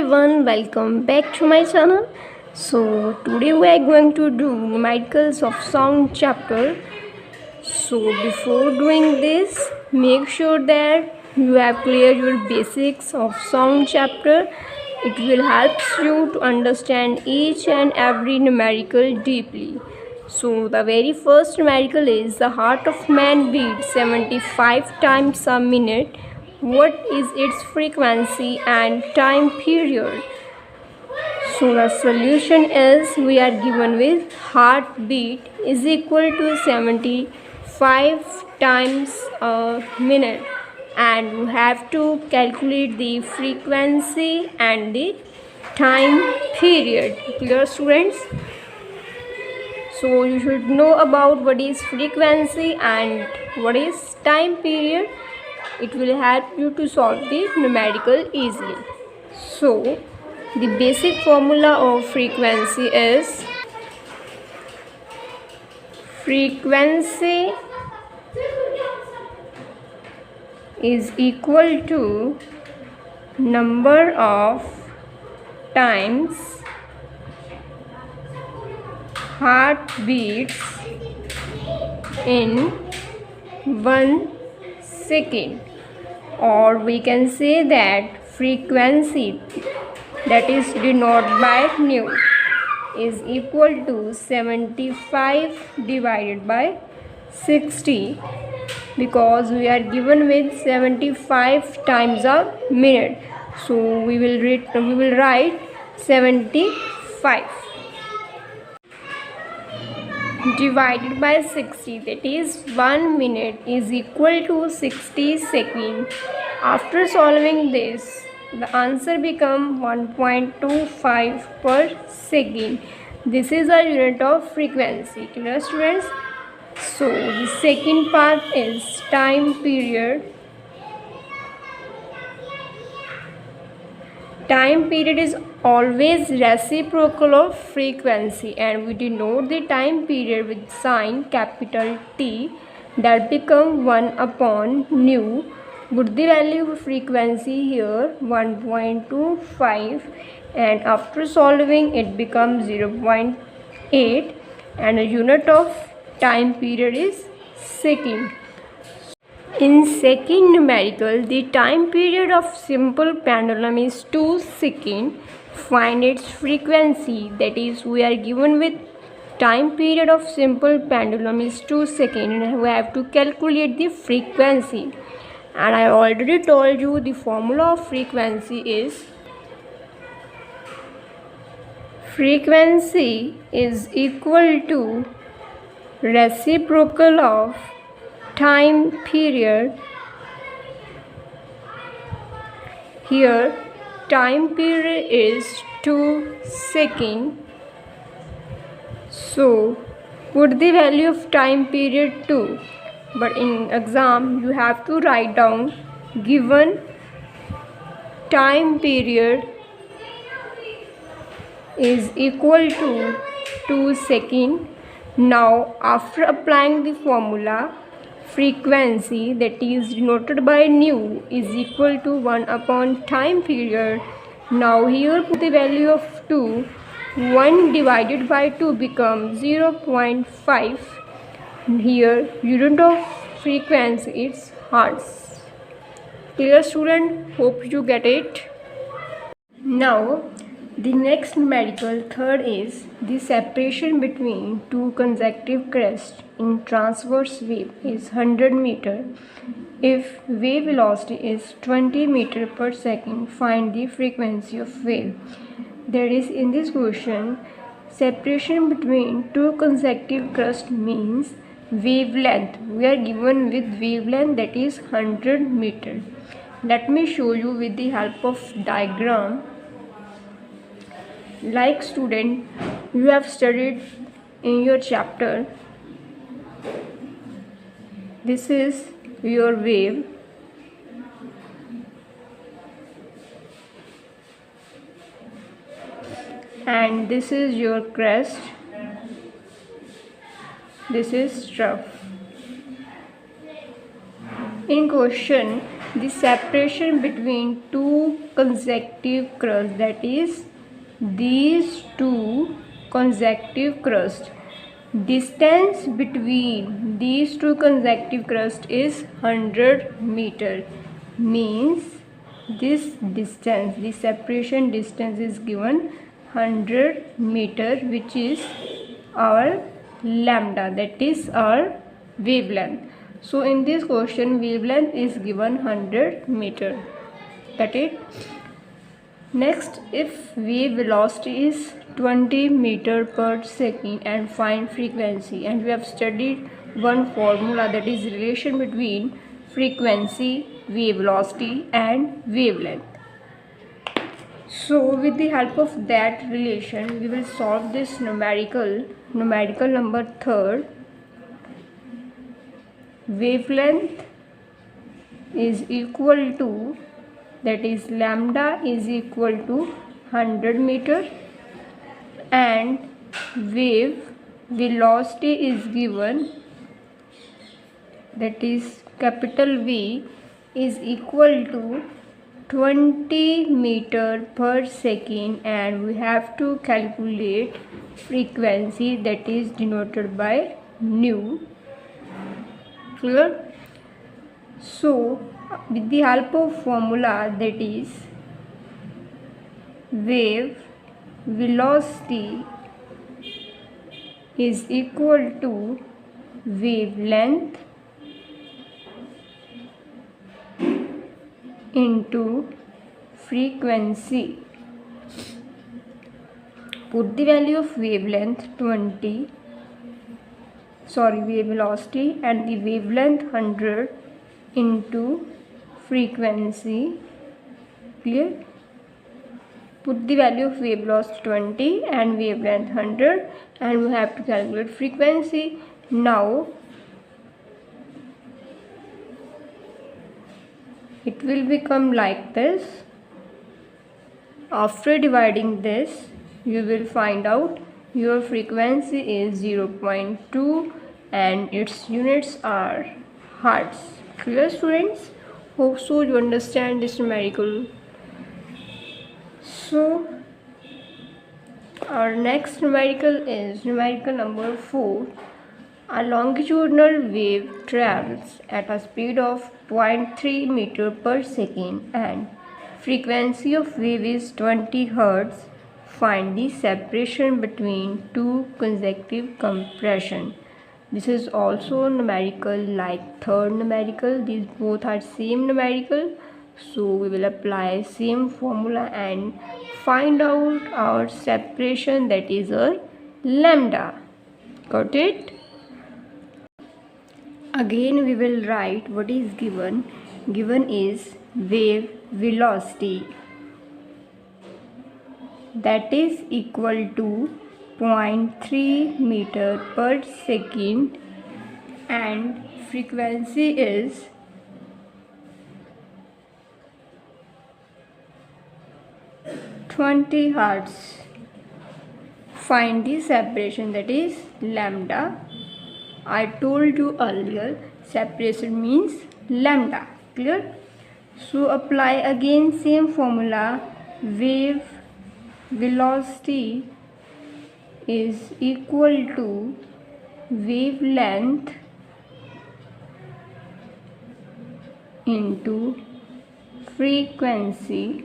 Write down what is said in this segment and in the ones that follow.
everyone, welcome back to my channel. So today we are going to do numericals of sound chapter. So before doing this, make sure that you have cleared your basics of sound chapter. It will help you to understand each and every numerical deeply. So the very first numerical is the heart of man beats 75 times a minute. What is its frequency and time period? So the solution is we are given with heartbeat is equal to 75 times a minute, and you have to calculate the frequency and the time period. Clear, students? So you should know about what is frequency and what is time period. It will help you to solve the numerical easily. So the basic formula of frequency is frequency is equal to number of times heartbeats in 1 second, or we can say that frequency, that is denoted by nu, is equal to 75 divided by 60, because we are given with 75 times a minute. So we will write 75 divided by 60, that is 1 minute is equal to 60 seconds. After solving this, the answer becomes 1.25 per second. This is a unit of frequency. Clear, students? So the second part is time period. Time period is always reciprocal of frequency, and we denote the time period with sign capital T that become 1 upon nu. Put the value of frequency here 1.25, and after solving it becomes 0.8, and a unit of time period is second. In second numerical, the time period of simple pendulum is 2 seconds. Find its frequency, that is we are given with time period of simple pendulum is 2 seconds, and we have to calculate the frequency. And I already told you the formula of frequency is equal to reciprocal of time period. Here time period is 2 seconds. So put the value of time period 2. But in exam you have to write down given time period is equal to 2 seconds. Now after applying the formula, frequency, that is denoted by nu, is equal to 1 upon time period. Now here put the value of 2. 1 divided by 2 becomes 0.5. Here unit of frequency is hertz. Clear, student? Hope you get it. Now the next numerical, third, is the separation between two consecutive crests in transverse wave is 100 meter. If wave velocity is 20 meter per second, find the frequency of wave. That is, in this question, separation between two consecutive crests means wavelength. We are given with wavelength, that is 100 meter. Let me show you with the help of diagram. Like student, you have studied in your chapter, this is your wave, and this is your crest, this is trough. In question, the separation between two consecutive crust, that is these two consecutive crust. Distance between these two consecutive crust is 100 meter. Means this distance, the separation distance is given 100 meter, which is our lambda, that is our wavelength. So in this question wavelength is given 100 meter. Got it? Next, if wave velocity is 20 meter per second and find frequency, and we have studied one formula, that is relation between frequency, wave velocity and wavelength. So with the help of that relation we will solve this numerical number third. Wavelength is equal to, that is lambda is equal to 100 meter, and wave velocity is given, that is capital V is equal to 20 meter per second, and we have to calculate frequency, that is denoted by nu. Clear? So with the help of formula, that is wave velocity is equal to wavelength into frequency. Put the value of wavelength wave velocity and the wavelength 100 into frequency. Clear? Put the value of wave velocity 20 and wavelength 100, and we have to calculate frequency. Now it will become like this. After dividing this, you will find out your frequency is 0.2 and its units are hertz. Clear, students? Hope so you understand this numerical. So our next numerical is numerical number 4. A longitudinal wave travels at a speed of 0.3 meter per second and frequency of wave is 20 hertz. Find the separation between two consecutive compression. This is also numerical like third numerical. These both are same numerical. So we will apply same formula and find out our separation, that is our lambda. Got it? Again we will write what is given. Given is wave velocity, that is equal to 0.3 meter per second and frequency is 20 hertz. Find the separation, that is lambda. I told you earlier separation means lambda. Clear? So apply again same formula. Wave velocity is equal to wavelength into frequency.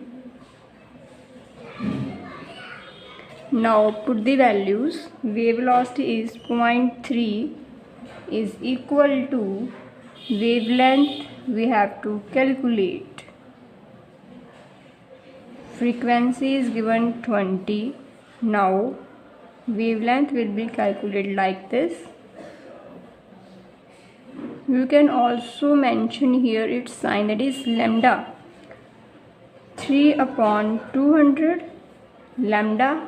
Now put the values. Wave velocity is 0.3 is equal to wavelength we have to calculate. Frequency is given 20. Now wavelength will be calculated like this. You can also mention here its sign, that is lambda. 3/200 lambda.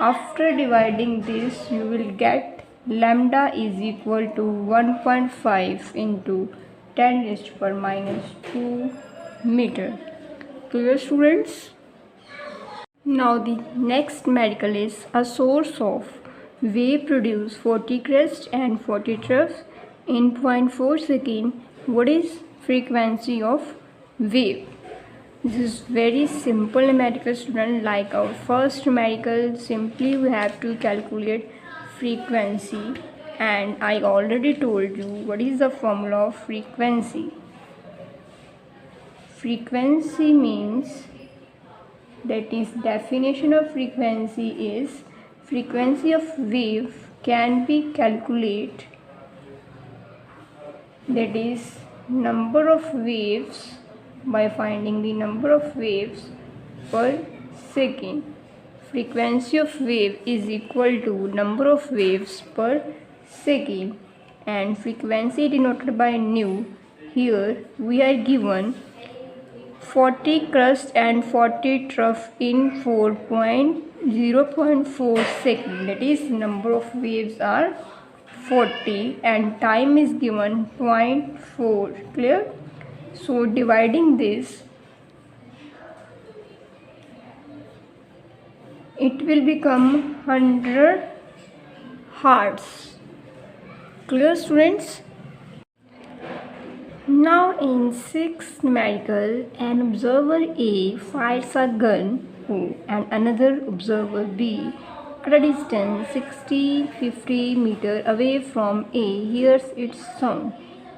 After dividing this you will get lambda is equal to 1.5 into 10⁻⁻2 meter. Clear, students? Now the next numerical is a source of wave produce 40 crest and 40 troughs in 0.4 second. What is frequency of wave? This is very simple numerical, student. Like our first numerical, simply we have to calculate frequency, and I already told you what is the formula of frequency. Frequency means, that is, definition of frequency is frequency of wave can be calculated, that is number of waves, by finding the number of waves per second. Frequency of wave is equal to number of waves per second, and frequency denoted by nu. Here we are given 40 crust and 40 trough in 0.4 second, that is number of waves are 40 and time is given 0.4. Clear? So dividing this, it will become 100 hertz. Clear, students? Now in sixth numerical, an observer A fires a gun and another observer B at a distance 60-50 meter away from A hears its sound.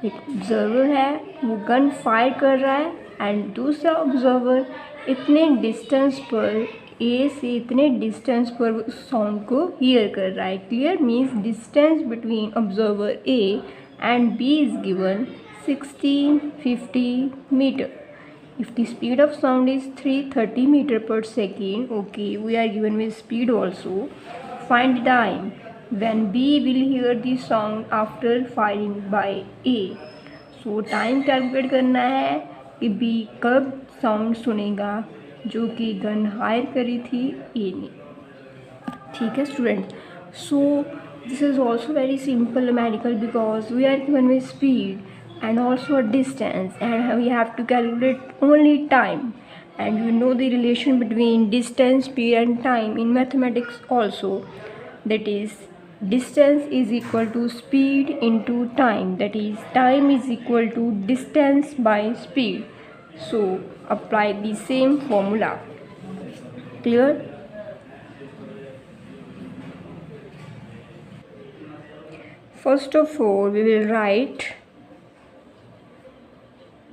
एक observer है वो gun fire कर रहा है and दूसरा observer इतने distance पर ए से इतने डिस्टेंस पर उस साउंड को हियर कर रहा है. Clear? Means distance between observer A and B is given 60-50 meter. If the speed of sound is 330 meter per second, okay, we are given with speed also. Find the time when B will hear the sound after firing by A. So time calculate करना है कि B कब sound सुनेगा जो कि gun higher करी थी A ने. ठीक है student? So this is also very simple numerical because we are given with speed and also a distance, and we have to calculate only time, and you know the relation between distance, speed and time in mathematics also, that is distance is equal to speed into time, that is time is equal to distance by speed. So apply the same formula. Clear? First of all, we will write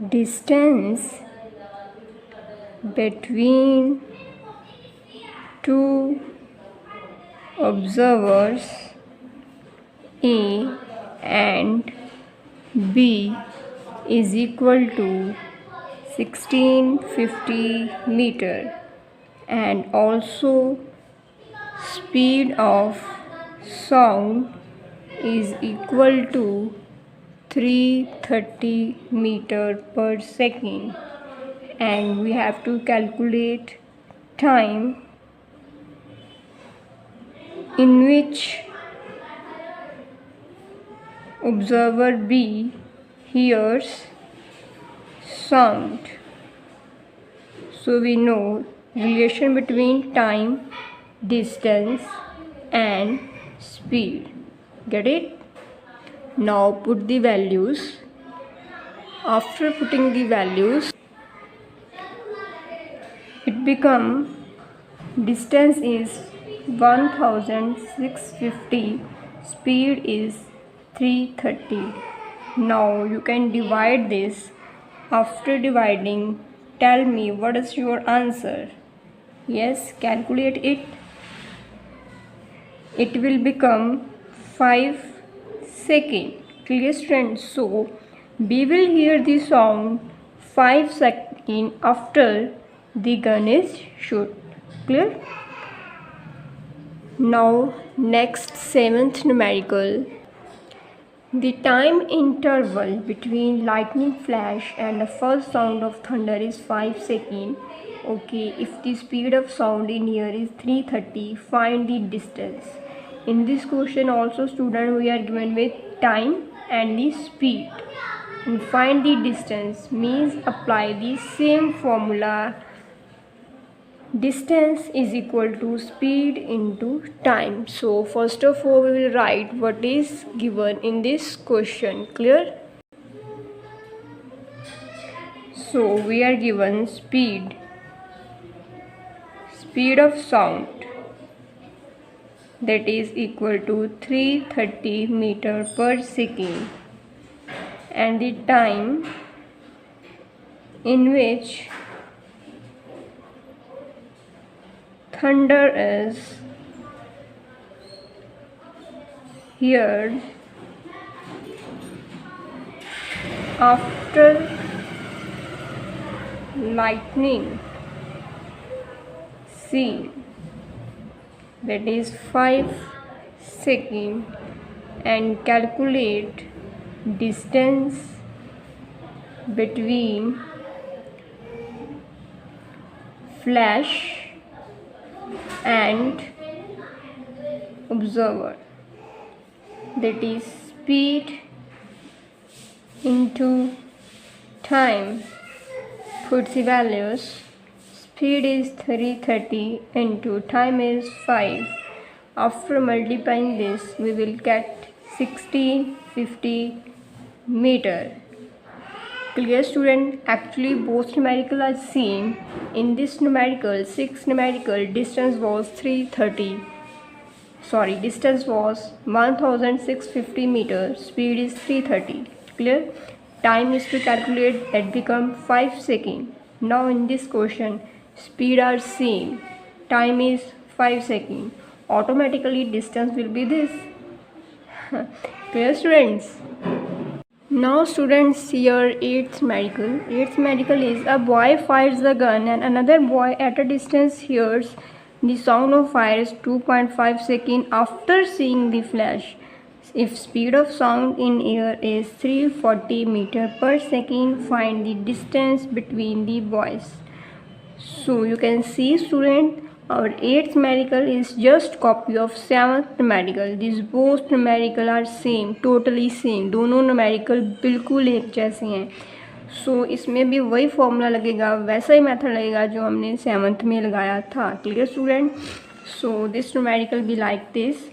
distance between two observers A and B is equal to 1650 meter, and also speed of sound is equal to 330 meter per second, and we have to calculate time in which observer B hears sound. So we know relation between time, distance and speed. Get it? Now put the values. After putting the values, it become distance is 1650, speed is 330. Now you can divide this. After dividing, tell me what is your answer. Yes, calculate it. It will become 5 seconds. Clear, students? So B will hear the sound 5 seconds after the gun is shot. Clear? Now next seventh numerical. The time interval between lightning flash and the first sound of thunder is 5 seconds. Okay, if the speed of sound in here is 330, find the distance. In this question also, student, we are given with time and the speed, and find the distance means apply the same formula. Distance is equal to speed into time. So first of all, we will write what is given in this question. Clear? So we are given speed of sound, that is equal to 330 meter per second, and the time in which thunder is heard after lightning seen, that is 5 seconds, and calculate distance between flash and observer, that is speed into time. Put the values. Speed is 330 into time is 5. After multiplying this, we will get 1650 meter. Clear, student? Actually both numerical are same. In this numerical, 6 numerical, distance was 330. Sorry, distance was 1650 meters. Speed is 330. Clear? Time is to calculate, that become 5 seconds. Now in this question, speed are same, time is 5 seconds. Automatically distance will be this. Clear, students? Now students, here 8th numerical. 8th numerical is a boy fires the gun and another boy at a distance hears the sound of fire is 2.5 seconds after seeing the flash. If speed of sound in air is 340 meter per second, find the distance between the boys. So you can see, student, our 8th numerical is just copy of 7th numerical. These both numerical are same, totally same. दोनों numerical बिल्कुल एक जैसे हैं. So इसमें भी वही formula लगेगा, वैसा ही मेथड लगेगा जो हमने 7th में लगाया था. Clear, student? So this numerical be like this.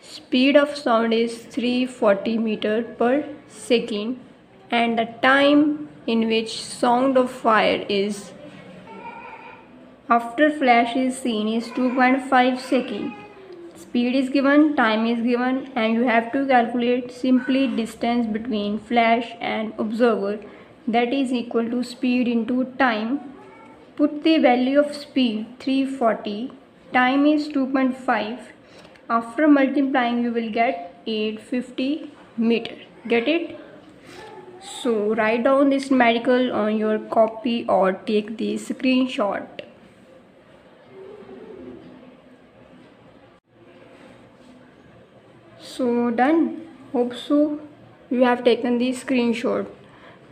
Speed of sound is 340 meter per second and the time in which sound of fire is after flash is seen is 2.5 seconds. Speed is given, time is given, and you have to calculate simply distance between flash and observer, that is equal to speed into time. Put the value of speed 340, time is 2.5. After multiplying you will get 850 meter. Get it? So write down this numerical on your copy or take the screenshot. So done. Hope so you have taken the screenshot.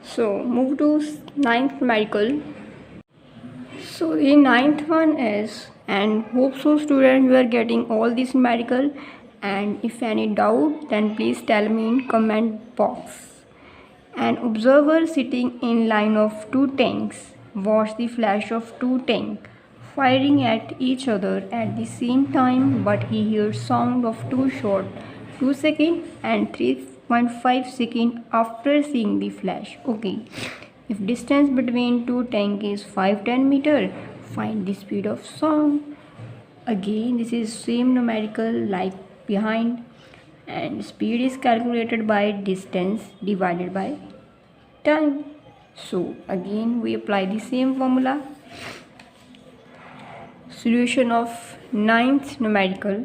So move to 9th numerical. So the 9th one is, and hope so student you are getting all this numerical, and if any doubt then please tell me in comment box. An observer sitting in line of two tanks watched the flash of two tanks firing at each other at the same time, but he hears sound of two shot 2 seconds and 3.5 seconds after seeing the flash. Okay, if distance between two tanks is 510 meter, find the speed of sound. Again this is same numerical like behind, and speed is calculated by distance divided by time. So again we apply the same formula. Solution of 9th numerical.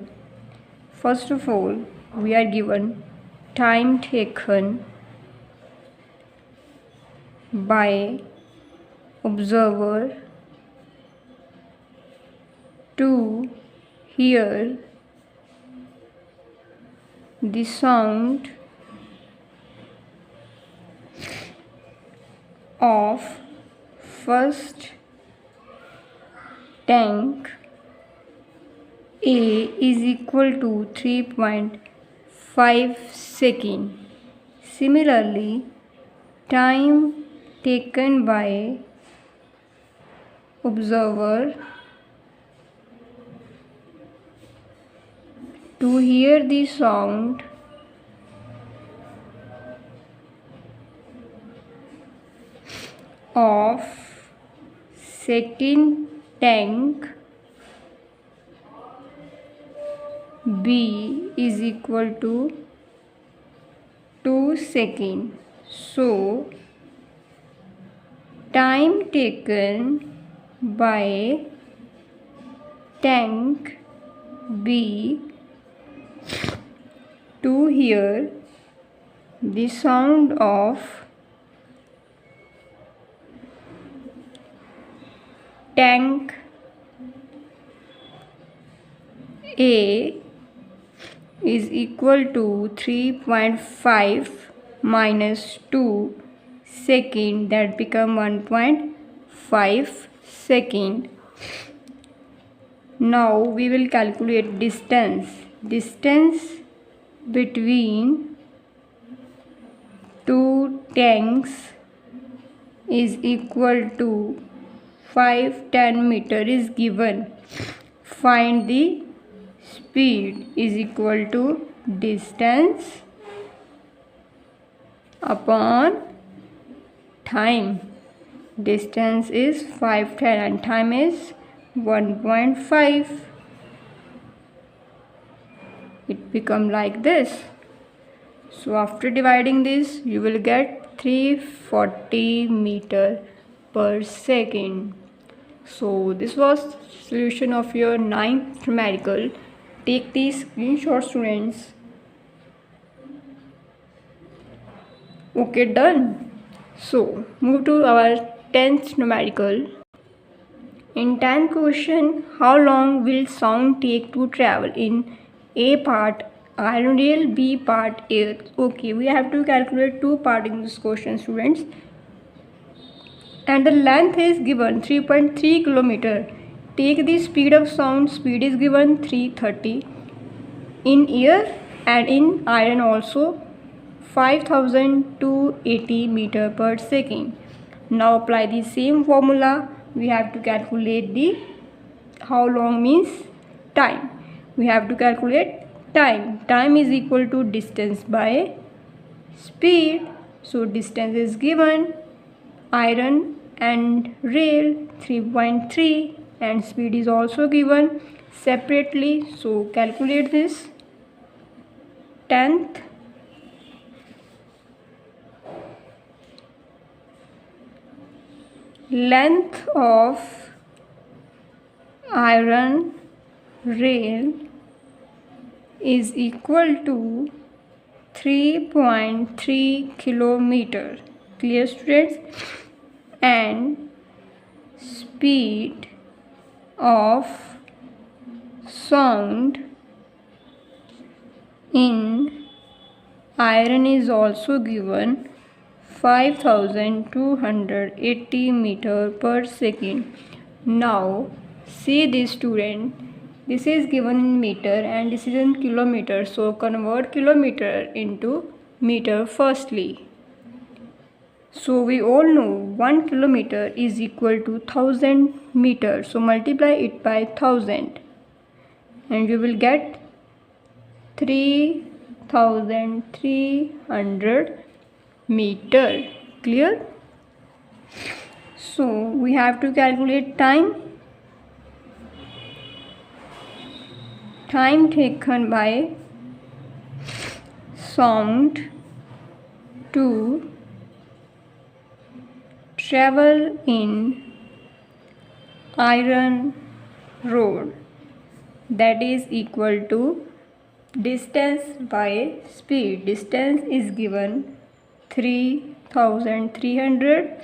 First of all, we are given time taken by observer to hear the sound of first tank A is equal to 3.5 seconds. Similarly, time taken by observer to hear the sound of second tank B is equal to 2 seconds. So time taken by tank B to hear the sound of tank A is equal to 3.5 minus 2 second, that become 1.5 second. Now we will calculate distance between two tanks is equal to 510 meter is given. Find the speed is equal to distance upon time. Distance is 510 and time is 1.5. It become like this. So after dividing this, you will get 340 meter per second. So this was solution of your 9th numerical. Take these screenshots, students. Okay, done. So move to our 10th numerical. In 10th question, how long will sound take to travel in A part iron rail, B part air? Okay, we have to calculate two parts in this question, students. And the length is given 3.3 kilometer. Take the speed of sound. Speed is given 330 in air and in iron also 5280 meter per second. Now apply the same formula. We have to calculate the how long means time. We have to calculate time. Time is equal to distance by speed. So distance is given, iron and rail 3.3 and speed is also given separately. So calculate this. 10th length of iron rail is equal to 3.3 kilometer. Clear, students? And speed of sound in iron is also given 5280 meter per second. Now see this, student. This is given in meter and this is in kilometer. So convert kilometer into meter firstly. So we all know 1 kilometer is equal to 1000 meters. So multiply it by 1000 and you will get 3300 meter. Clear? So we have to calculate time. Time taken by sound to travel in iron road, that is equal to distance by speed. Distance is given 3300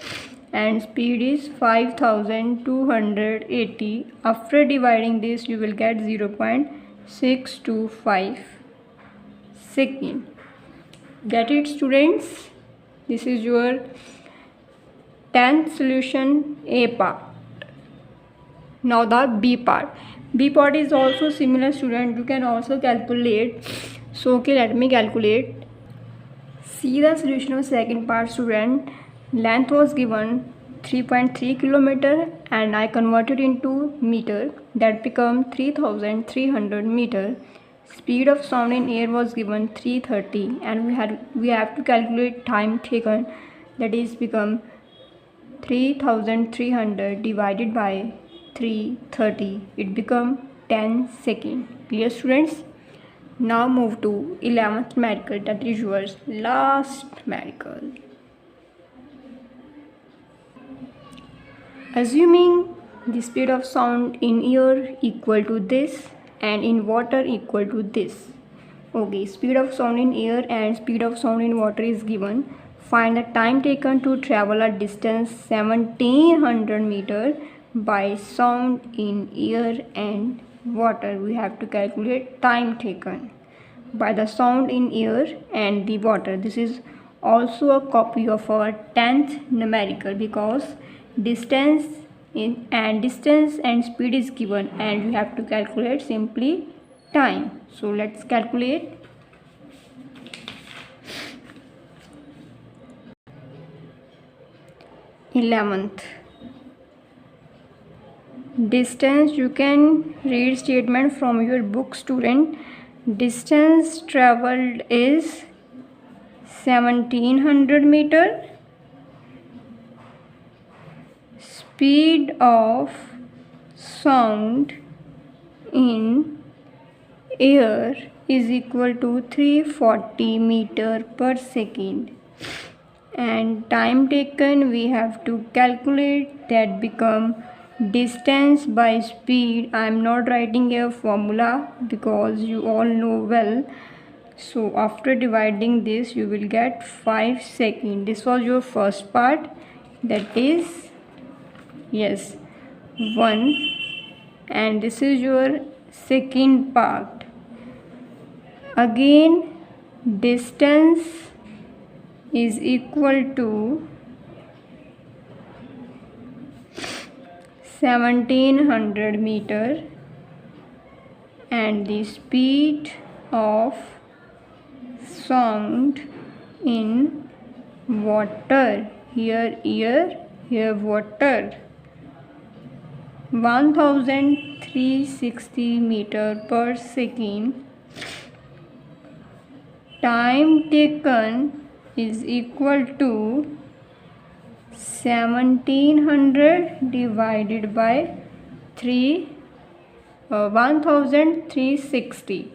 and speed is 5280. After dividing this, you will get 0.625 second. Get it, students? This is your 10th solution, A part. Now the B part. B part is also similar, student. You can also calculate. So okay, let me calculate. See the solution of second part, student. Length was given 3.3 kilometer and I converted into meter, that become 3300 meter. Speed of sound in air was given 330 and we have to calculate time taken, that is become 3300 divided by 330, it become 10 second. Clear students? Now move to 11th numerical, that is yours last numerical. Assuming the speed of sound in air equal to this and in water equal to this. Okay, speed of sound in air and speed of sound in water is given. Find the time taken to travel a distance 1700 meter by sound in air and water. We have to calculate time taken by the sound in air and the water. This is also a copy of our 10th numerical because distance and speed is given and you have to calculate simply time. So let's calculate. Eleventh, distance, you can read statement from your book, student. Distance traveled is 1700 meter. Speed of sound in air is equal to 340 meter per second, and time taken we have to calculate, that become distance by speed. I am not writing a formula because you all know well. So after dividing this you will get 5 seconds. This was your first part, that is 1, and this is your second part. Again distance is equal to 1700 meter and the speed of sound in water, here air, here water, 1360 meter per second. Time taken is equal to 1700 divided by 1360.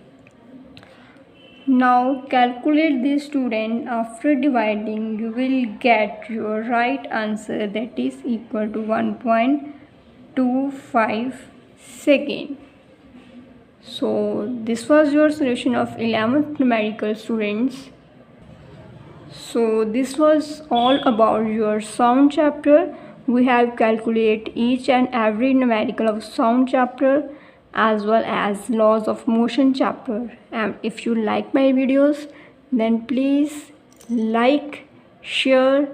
Now calculate this, student. After dividing you will get your right answer, that is equal to 1.25 second. So this was your solution of 11th numerical, students. So this was all about your sound chapter. We have calculated each and every numerical of sound chapter as well as laws of motion chapter. And if you like my videos, then please like, share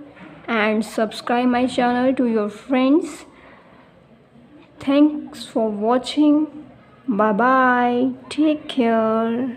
and subscribe my channel to your friends. Thanks for watching. Bye bye. Take care.